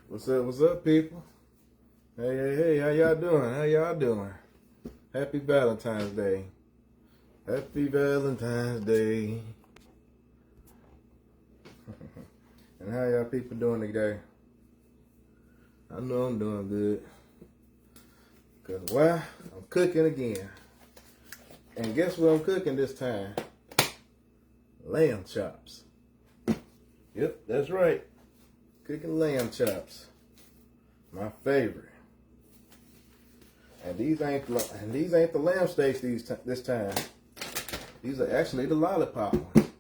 What's up, people? Hey, how y'all doing? How y'all doing? Happy Valentine's Day. Happy Valentine's Day. And how y'all people doing today? I know I'm doing good. Cause why? I'm cooking again. And guess what I'm cooking this time? Lamb chops. Yep, that's right. Cooking lamb chops. My favorite. And these ain't the lamb steaks this time. These are actually the lollipop ones.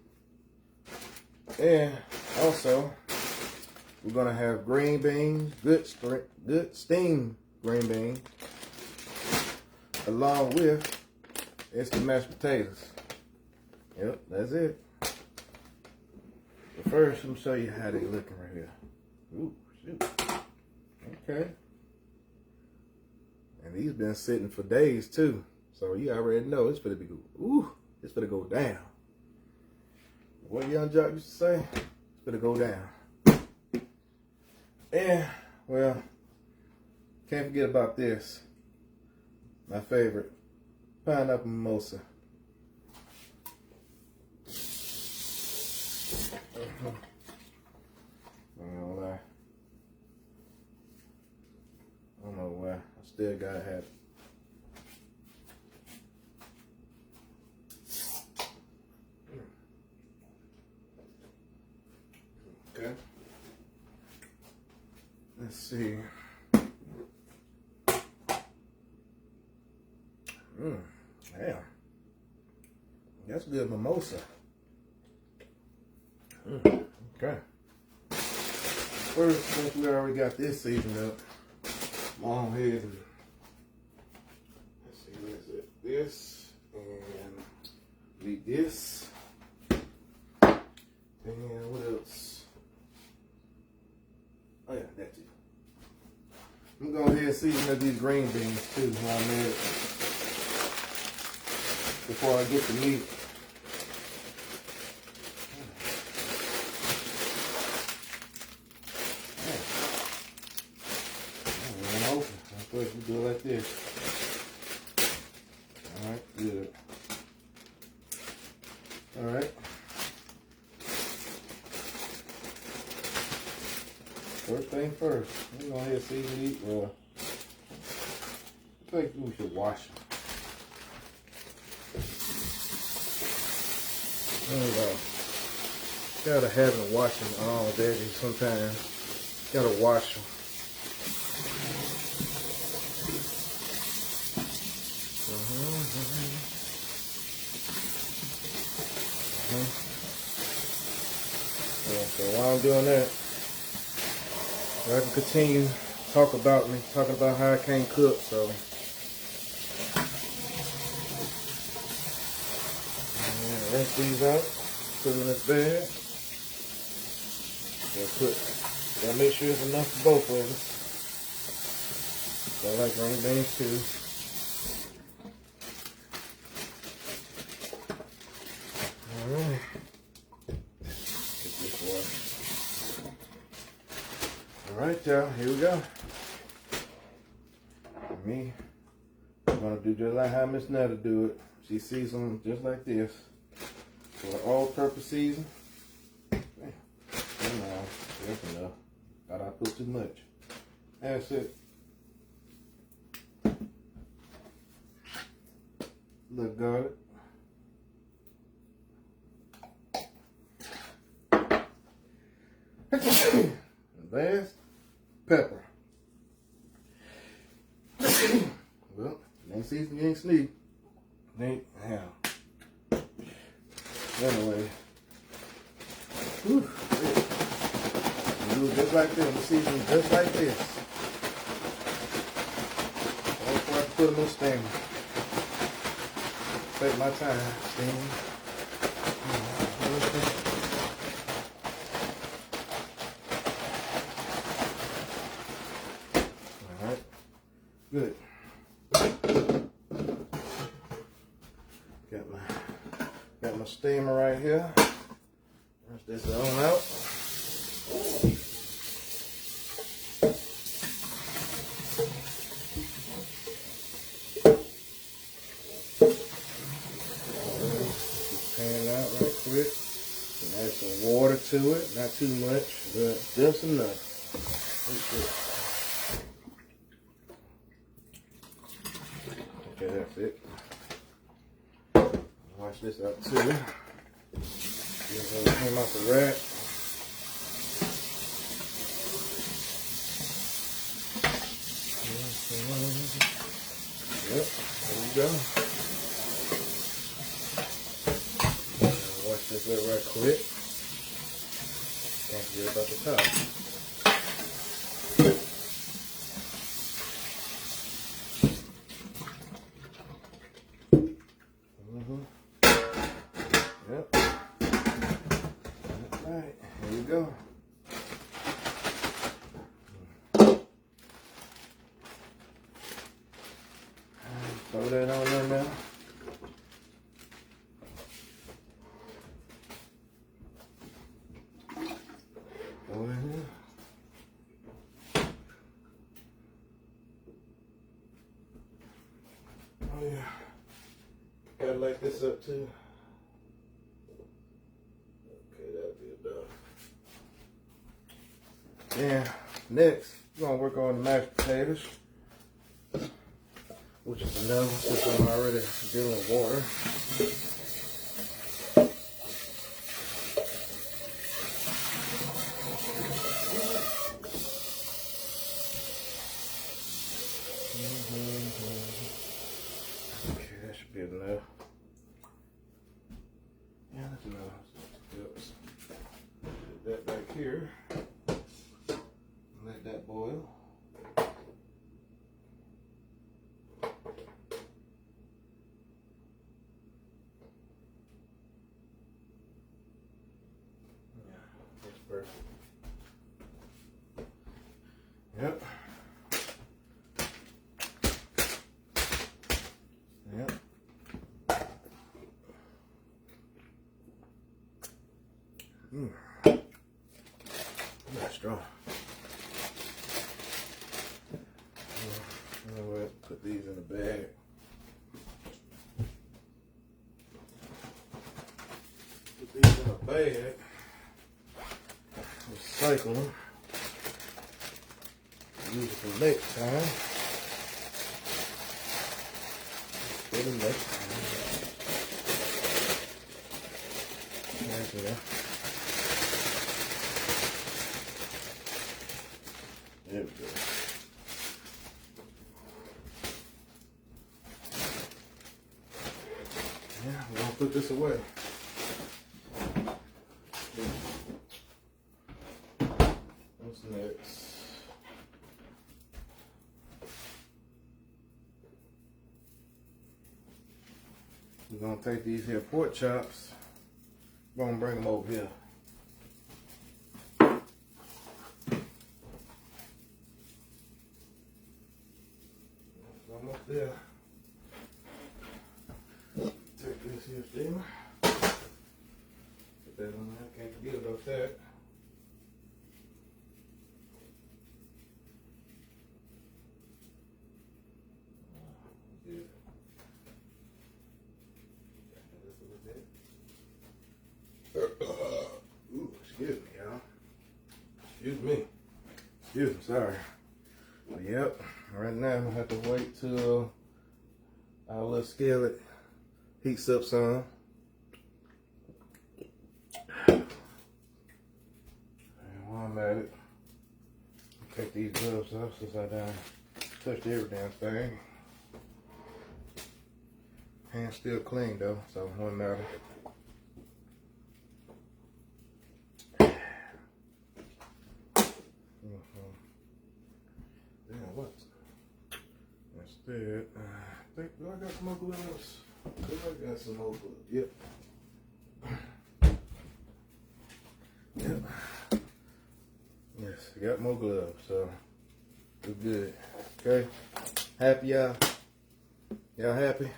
And also, we're gonna have green beans, good steamed green beans, along with instant mashed potatoes. Yep, that's it. But first, let me show you how they looking right here. Ooh, shoot. Okay. And these been sitting for days too. So you already know it's gonna be good. Ooh, it's gonna go down. What Young Jock used to say? It's gonna go down. And, well, can't forget about this. My favorite. Pineapple mimosa. I don't know why. I still gotta have it. Okay. Let's see. Damn. That's good mimosa. Okay. First, since we already got this seasoned up, I'm on ahead and let's see, what is it? This and leave this. And what else? Oh yeah, that's it. I'm gonna go ahead and season up these green beans too while I'm at it. Before I get the meat. We do it like this. Alright, good. Alright. First thing first. We're going to go ahead and season these. Well, I think we should wash them. Gotta have them washing all veggies sometimes. Gotta wash them. So while I'm doing that, I can continue talking about how I can't cook. So rinse these out, put them in this bag. Gotta make sure it's enough for both of us. So I like green beans too. Alright. Alright, y'all, here we go. Me, I'm gonna do just like how Miss Netta do it. She seasons them just like this. So an all-purpose season. That's enough. Thought I put too much. That's it. Look garlic. Last, pepper. Well, ain't season, you ain't sneak. Ain't how. Anyway. Whew, do it just like this. The season just like this. All before I put them in steamer. Take my time steaming. Alright. Good. Got my steamer right here. Rinse this on out. to it, not too much, but just enough. Okay, that's it. Wash this out too. Came out the rack. Yep, there we go. Wash this up right quick. Can't forget about the top. Yep. Alright, here we go. Throw that on there now. Throw it in here. Oh yeah. Gotta light this up too. Okay, that'll be enough. Yeah, next, we're gonna work on the mashed potatoes, which is enough since I'm already dealing with water. Okay, that should be enough. Yeah, that's enough. Put that back here. Let that boil. That's perfect. Yep. Yep. That's strong. You know what? Put these in the bag. Put these in a bag. Recycle them. Use it for next time. For the next time. There we go. There we go. Yeah, we're gonna put this away. What's next? We're gonna take these here pork chops. We're gonna bring them over here. Almost there. Take this here steamer. Put that on there. Can't forget about that. Good. Ooh, excuse me, y'all. Excuse me. Excuse me, sorry. But yep, right now I have to wait till our little skillet heats up some. And while I'm at it, I'll take these gloves off since I done touched every damn thing. Hands still clean though, so it won't matter. Damn, what? Instead, do I got some more gloves? I got some more gloves. Yep. Yep. Yes, I got more gloves, so we're good. Okay? Happy, y'all? Y'all happy?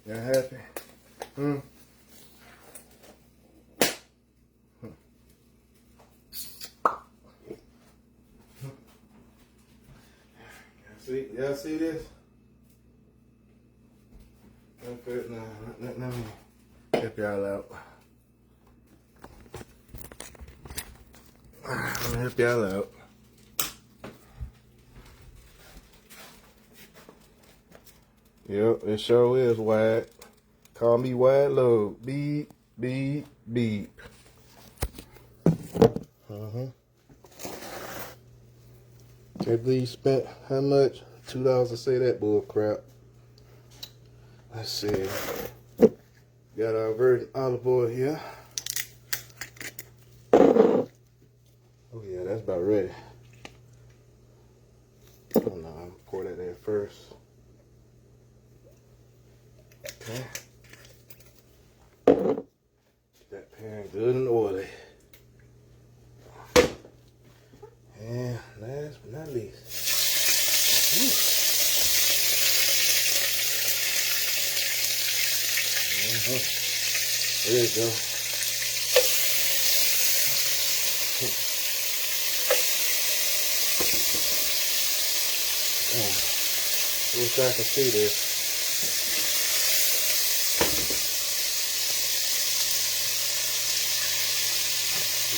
Y'all happy? See, y'all see this? Okay, now let me help y'all out. Let me help y'all out. Yep, it sure is wide. Call me wide load. Beep, beep, beep. Can't believe you spent how much? $2 to say that bull crap. Let's see. Got our virgin olive oil here. Oh yeah, that's about ready. Oh no, I'll pour that in first. Okay. Get that pan good and oily. And last but not least. There you go. Wish I could see this.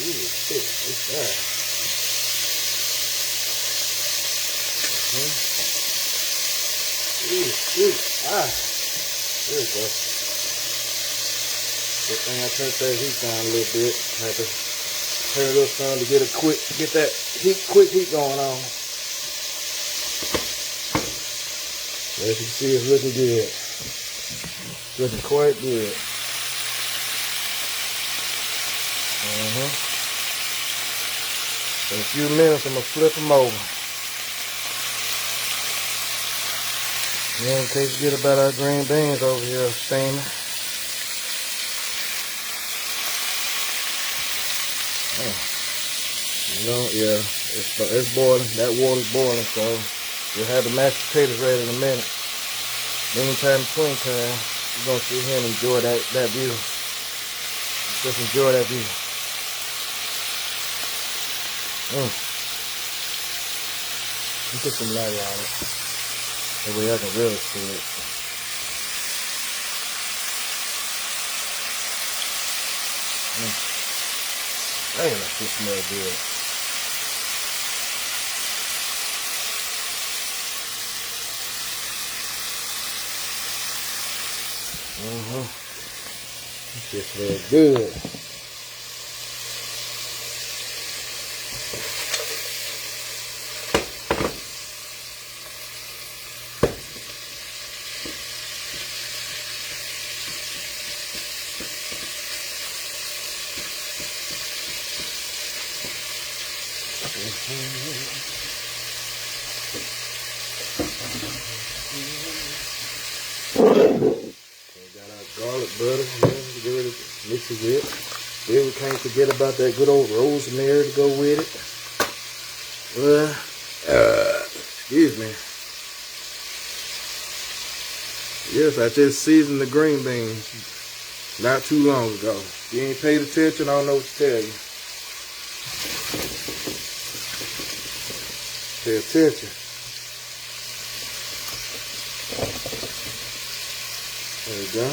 Ooh, shit, it's bad. Ooh, there we go. Good thing I turned that heat down a little bit. I had to turn it up some to get that quick heat going on. As you can see, it's looking good. Looking quite good. In a few minutes, I'm going to flip them over. Yeah, in case you get about our green beans over here steaming. You know, yeah, it's boiling. That water's boiling, so we'll have the mashed potatoes ready in a minute. Meantime, between time, you're going to sit here and enjoy that view. Just enjoy that view. Put some light on it. That way I can really see it. Damn, that shit smells good. That shit smells good. Got our garlic butter, get ready to mix it with. Then we can't forget about that good old rosemary to go with it. Excuse me. Yes, I just seasoned the green beans not too long ago. If you ain't paid attention, I don't know what to tell you. Pay attention. There we go.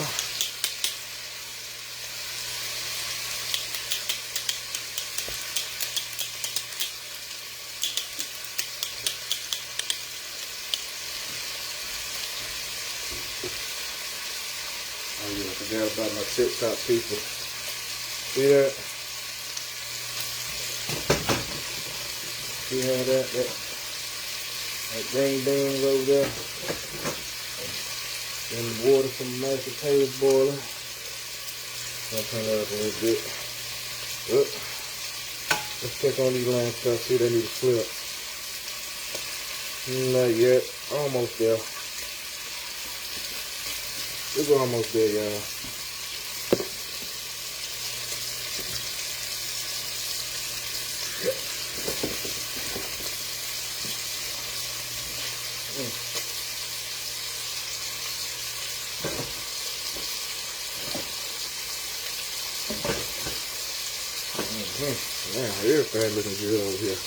Oh yeah, I forgot about my TikTok people. See that? See how that green beans over there? And the water from the mashed potatoes boiling. I'll turn that up a little bit. Let's check on these lamb stuff, see if they need to flip. Not yet. Almost there. We're almost there, y'all. Man, everything looking good over here.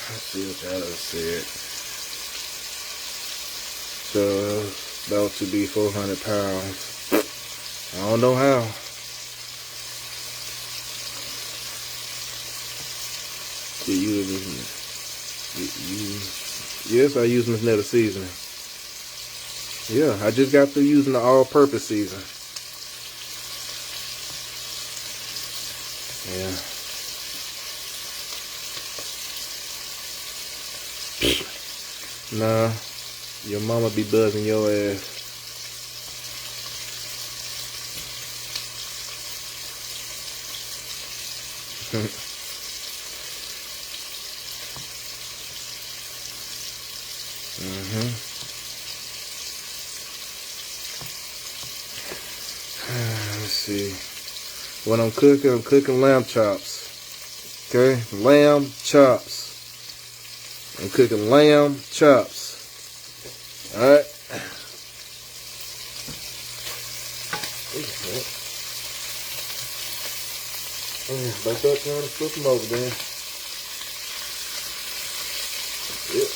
Let's see what y'all have said. So, about to be 400 pounds. I don't know how. Yes, I use Miss Netta seasoning. Yeah, I just got through using the all-purpose seasoning. Yeah. Nah, your mama be buzzing your ass. Let's see. What I'm cooking lamb chops. Okay, lamb chops. I'm cooking lamb chops. Alright. Back up there and flip them over there. Yep.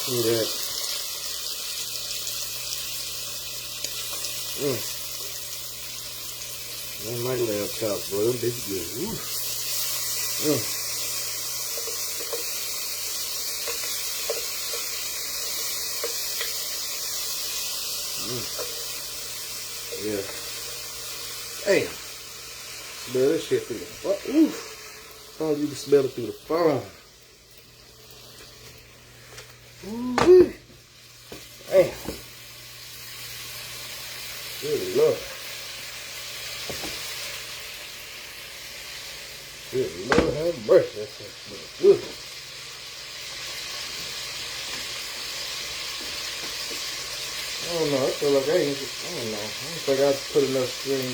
See that? I like lamb chops, bro. Them bitches good. Yeah. Damn. Smell that shit through the phone. Oof. Oh, you can smell it through the phone. Ooh. Damn. Good Lord. Good Lord, have mercy. That shit smells good. I don't know. I feel like I don't know. I don't think I put enough green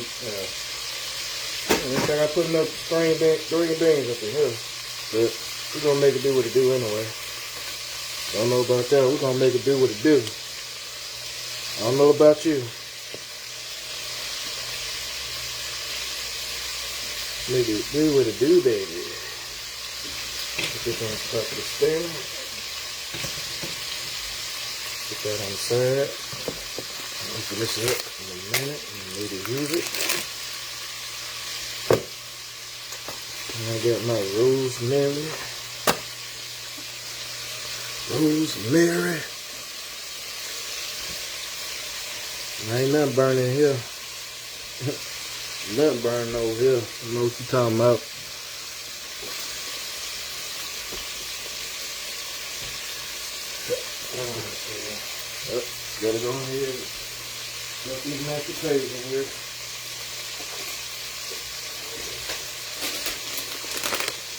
beans up in here. But we're gonna make it do what it do anyway. Don't know about that. We're gonna make it do what it do. I don't know about you. Make it do what it do, baby. Put this on the top of the stand. Put that on the side. Open this up in a minute. I need to use it. And I got my rosemary. Rosemary. Ain't nothing burning here. Nothing burning over here. I know what you're talking about. Gotta go ahead and put these mashed potatoes in here.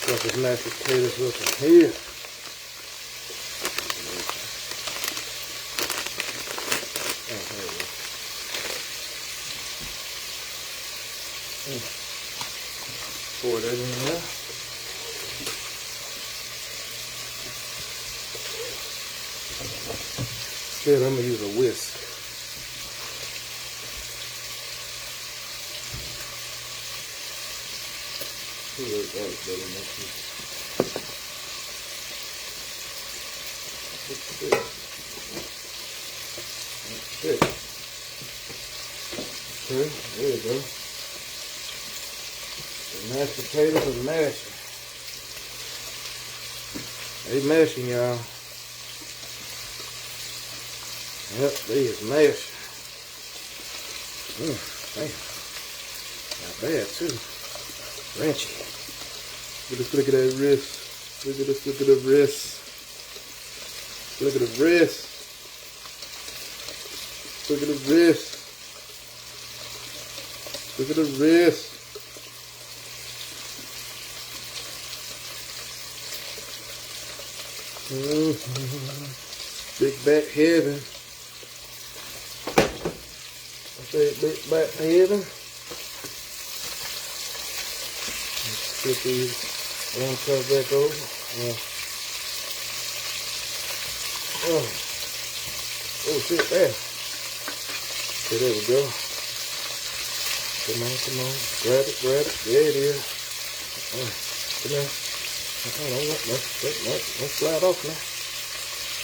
Put these mashed potatoes up in here. Pour that in there. Then I'm gonna use a whisk. Okay, there you go. The mashed potatoes are mashing. They mashing, y'all. Yep, they is mashing. Damn. Not bad, too. Ranchy. Look at that wrist. Look at this, look at the wrist. Look at the wrist. Look at the wrist. Look at the wrist. Big back heaven. I say big back heaven. Let's put these one cup back over. Oh shit, there. Okay, there we go. Come on. Grab it. There it is. Come on. Don't slide off now.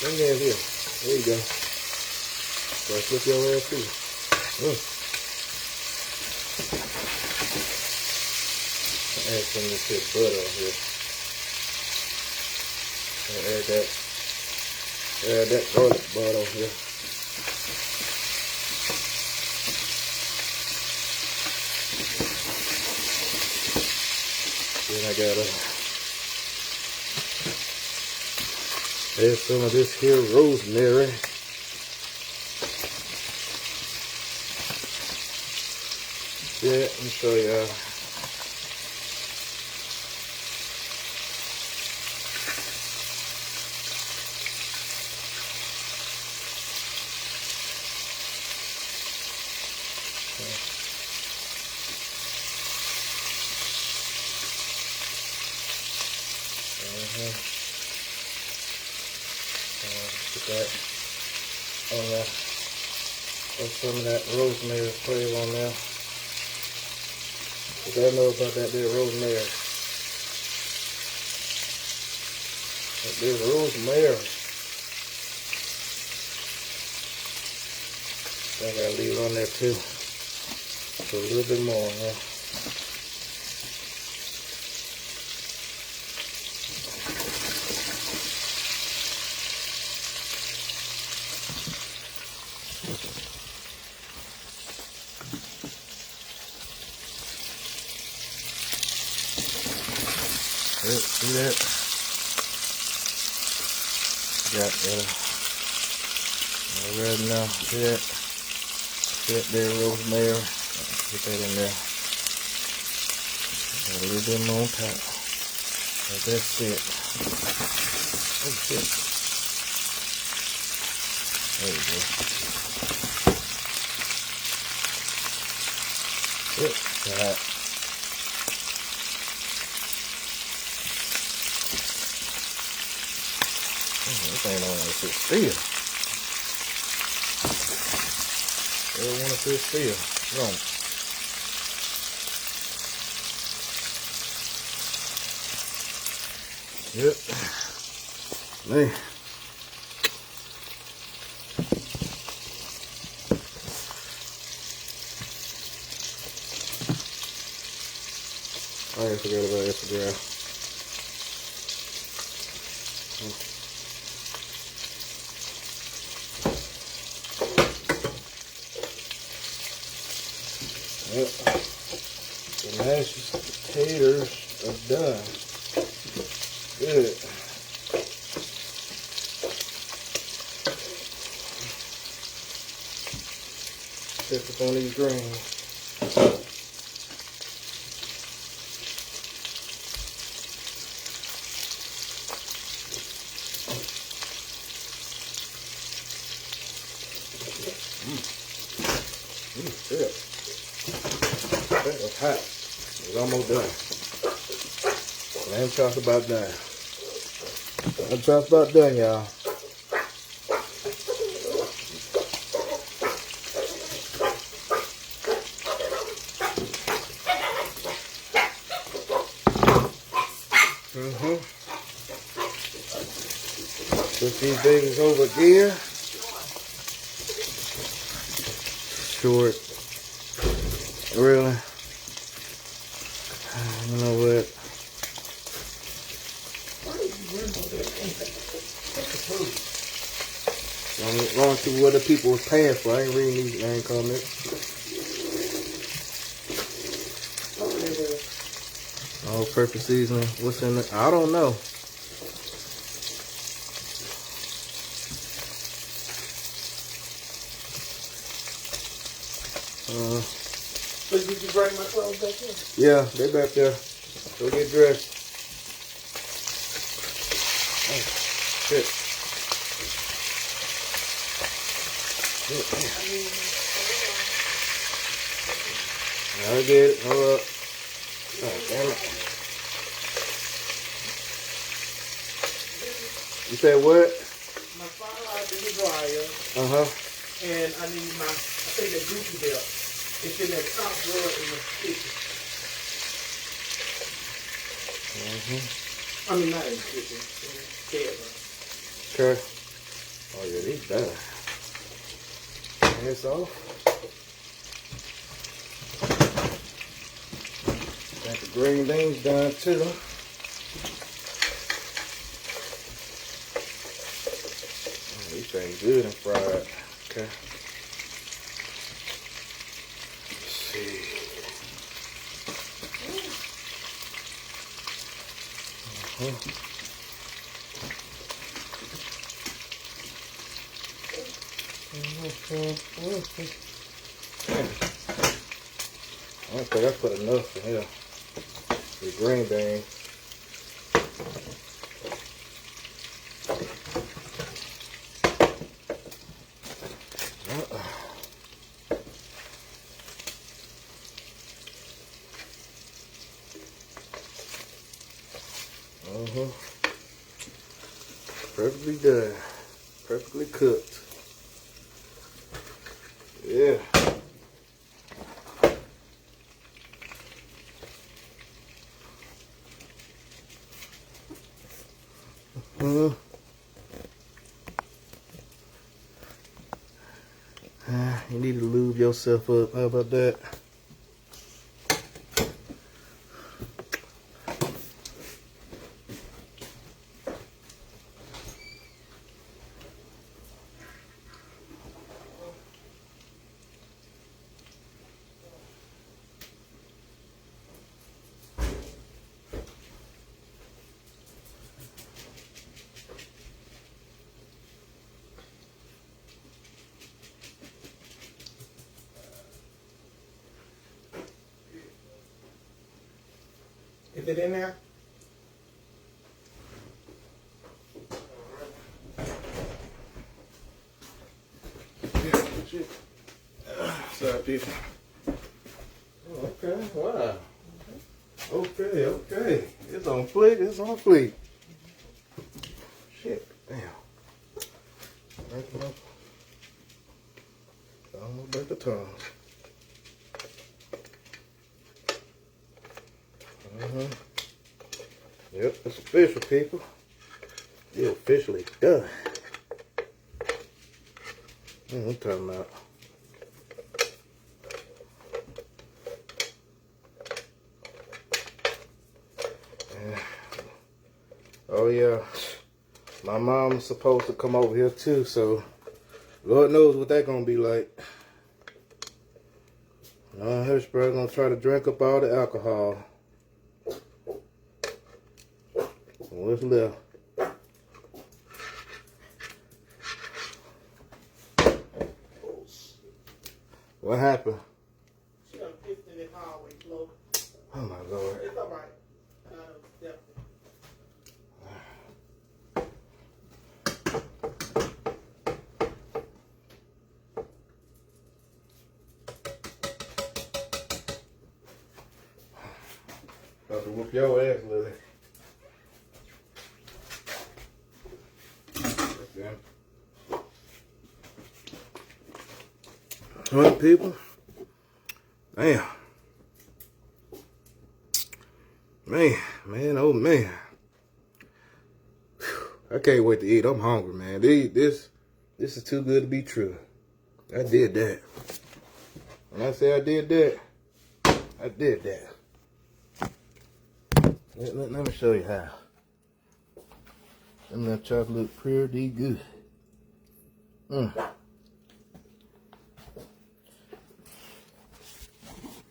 Bring that here. There you go. So I flip your ass through. Add some of this here butter on here. Add that garlic butter on here. Then I gotta add some of this here rosemary. Yeah, let me show y'all. Put that on there. Put some of that rosemary flavor on there. But I know about that there rosemary. That there rosemary. I gotta leave it on there too. Put a little bit more on there. Yep, see that? Got red now. See that? See that there rosemary? Put that in there. Got a little bit more on top. But that's it. Oh shit. There you go. Yep, alright. This ain't on to sit still. They don't want to sit still. Wrong. Yep. Man. I forgot about Instagram. Yep. The mashed potatoes are done. Good. Check up on these greens. Shit. That was hot. It's almost done. Lamb chops about done. Lamb chops about done, y'all. Put these babies over again. Short. Really? You know what? I'm going through what the people was paying for. I ain't reading these name comments. All-purpose seasoning. What's in it? I don't know. So did you bring my clothes back in? Yeah, they back there. Go get dressed. Oh, shit. I get it. Hold up. Oh, damn it. You said what? My Finalizing in the dryer. And I need my, I think that Gucci belt. It's in that top drawer in the kitchen. I mean, not in the kitchen. In the bedroom. Okay. Oh yeah, these better. Hands off. Thank the green beans done too. These things good and fried. Okay. Let's see. I don't think I put enough in here. The green beans. Perfectly done. Perfectly cooked. Yeah. You need to lube yourself up. How about that? Is it in there? Sorry, people. Okay, wow. Okay. It's on fleek, it's on fleek. Shit, damn. Almost break the tongues. Yep, it's official, people. You're officially done. I'm talking about. Oh yeah, my mom's supposed to come over here too, so Lord knows what that's gonna be like. Her probably gonna try to drink up all the alcohol. What's left? What happened? She done pissed in the hallway floor. Oh my Lord. It's alright. Definitely. About to whoop your ass, Lily. All right, people. Damn. Man, oh man. Whew. I can't wait to eat. I'm hungry, man. This is too good to be true. I did that. When I say I did that, I did that. Let me show you how. Them that chocolate look pretty good.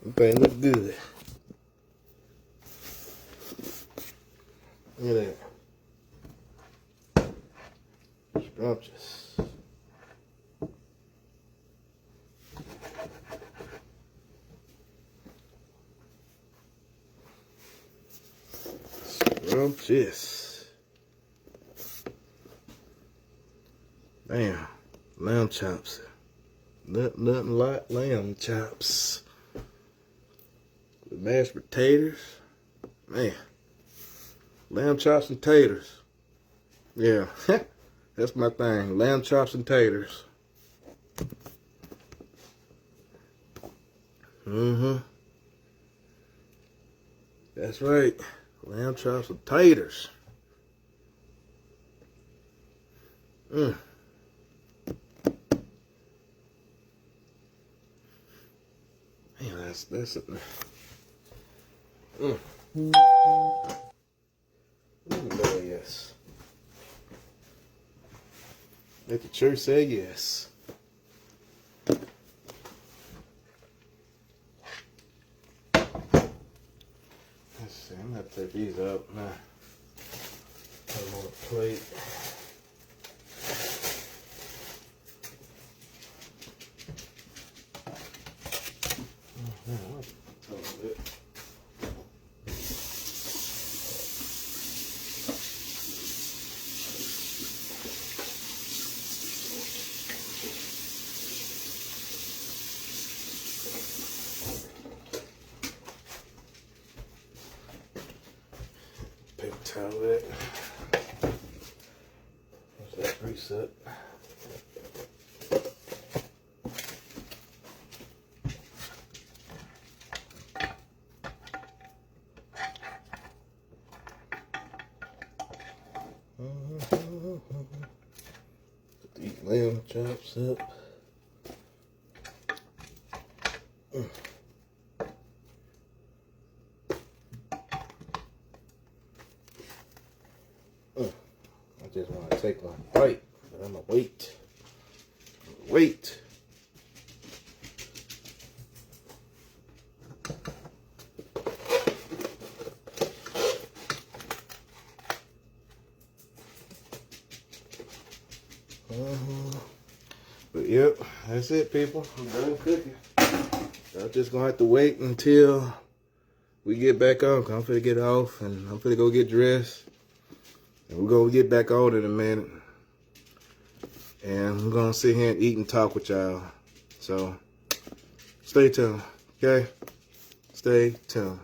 Okay, look good. Look at that. Scrumptious. Scrumptious. Damn. Lamb chops. Nothing like lamb chops. With mashed potatoes. Man. Lamb chops and taters. Yeah. That's my thing. Lamb chops and taters. That's right. Lamb chops and taters. Man, that's it. Lord, yes. Let the church say yes. Let's see, I'm gonna take these up now. Put them on a plate. Paper towel it. What's that grease up? Put these lamb chops up. I just want to take one bite, but I'm gonna wait. Wait. But yep, that's it, people. I'm done cooking. So I'm just gonna have to wait until we get back on. I'm finna get off and I'm finna go get dressed. And we're gonna get back on in a minute. And we're gonna sit here and eat and talk with y'all. So stay tuned, okay? Stay tuned.